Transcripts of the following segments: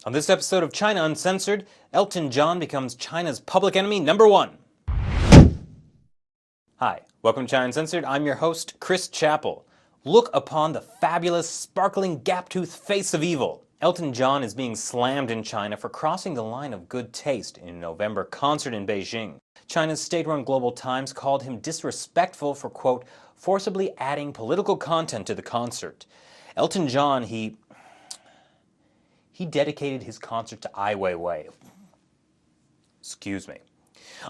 On this episode of China Uncensored, Elton John becomes China's public enemy #1. Hi, welcome to China Uncensored. I'm your host, Chris Chappell. Look upon the fabulous, sparkling, gap-toothed face of evil. Elton John is being slammed in China for crossing the line of good taste in a November concert in Beijing. China's state-run Global Times called him disrespectful for, quote, forcibly adding political content to the concert. Elton John, he dedicated his concert to Ai Weiwei. Excuse me.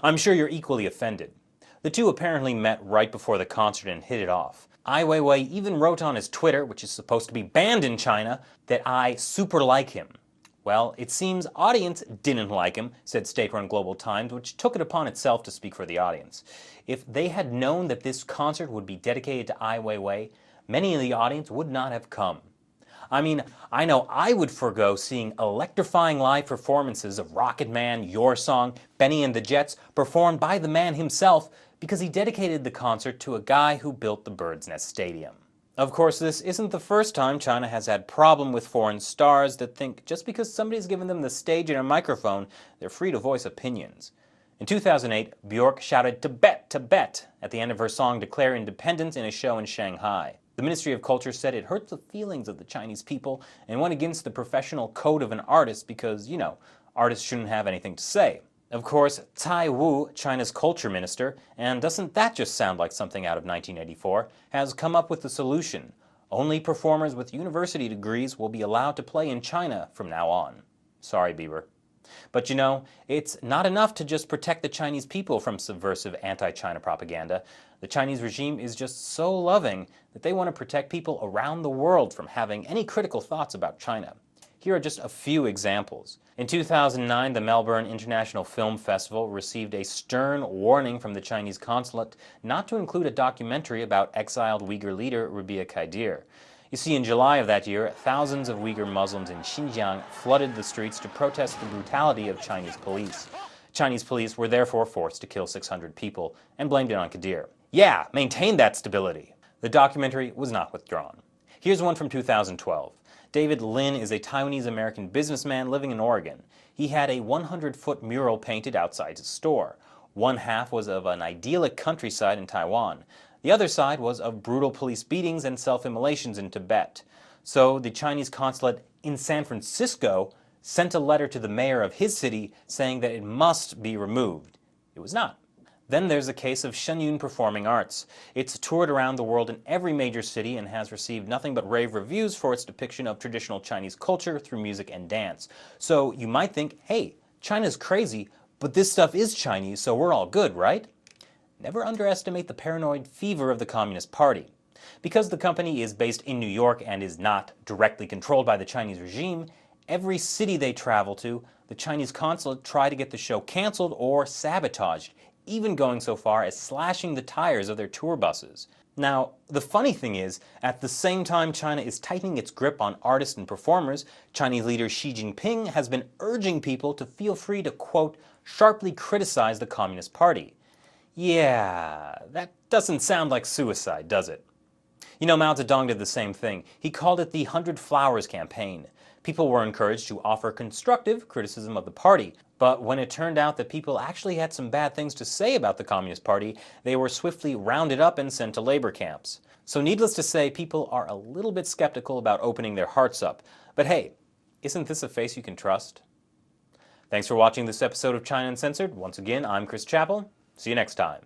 I'm sure you're equally offended. The two apparently met right before the concert and hit it off. Ai Weiwei even wrote on his Twitter, which is supposed to be banned in China, that I super like him. Well, it seems audience didn't like him, said state-run Global Times, which took it upon itself to speak for the audience. If they had known that this concert would be dedicated to Ai Weiwei, many in the audience would not have come. I mean, I know I would forgo seeing electrifying live performances of Rocket Man, Your Song, Benny and the Jets performed by the man himself because he dedicated the concert to a guy who built the Bird's Nest Stadium. Of course, this isn't the first time China has had problem with foreign stars that think just because somebody's given them the stage and a microphone, they're free to voice opinions. In 2008, Bjork shouted "Tibet, Tibet" at the end of her song Declare Independence in a show in Shanghai. The Ministry of Culture said it hurt the feelings of the Chinese people and went against the professional code of an artist because, artists shouldn't have anything to say. Of course, Tsai Wu, China's culture minister, and doesn't that just sound like something out of 1984, has come up with the solution. Only performers with university degrees will be allowed to play in China from now on. Sorry, Bieber. But it's not enough to just protect the Chinese people from subversive anti-China propaganda. The Chinese regime is just so loving that they want to protect people around the world from having any critical thoughts about China. Here are just a few examples. In 2009, the Melbourne International Film Festival received a stern warning from the Chinese consulate not to include a documentary about exiled Uyghur leader Rabia Kaidir. You see, in July of that year, thousands of Uyghur Muslims in Xinjiang flooded the streets to protest the brutality of Chinese police. Chinese police were therefore forced to kill 600 people and blamed it on Kaidir. Yeah, maintain that stability. The documentary was not withdrawn. Here's one from 2012. David Lin is a Taiwanese-American businessman living in Oregon. He had a 100-foot mural painted outside his store. One half was of an idyllic countryside in Taiwan. The other side was of brutal police beatings and self-immolations in Tibet. So the Chinese consulate in San Francisco sent a letter to the mayor of his city saying that it must be removed. It was not. Then there's the case of Shenyun Performing Arts. It's toured around the world in every major city and has received nothing but rave reviews for its depiction of traditional Chinese culture through music and dance. So you might think, hey, China's crazy, but this stuff is Chinese, so we're all good, right? Never underestimate the paranoid fever of the Communist Party. Because the company is based in New York and is not directly controlled by the Chinese regime, every city they travel to, the Chinese consulate try to get the show canceled or sabotaged, even going so far as slashing the tires of their tour buses. Now, the funny thing is, at the same time China is tightening its grip on artists and performers, Chinese leader Xi Jinping has been urging people to feel free to, quote, sharply criticize the Communist Party. Yeah, that doesn't sound like suicide, does it? Mao Zedong did the same thing. He called it the 100 Flowers campaign. People were encouraged to offer constructive criticism of the party, but when it turned out that people actually had some bad things to say about the Communist Party, they were swiftly rounded up and sent to labor camps. So needless to say, people are a little bit skeptical about opening their hearts up. But hey, isn't this a face you can trust? Thanks for watching this episode of China Uncensored. Once again, I'm Chris Chappell. See you next time.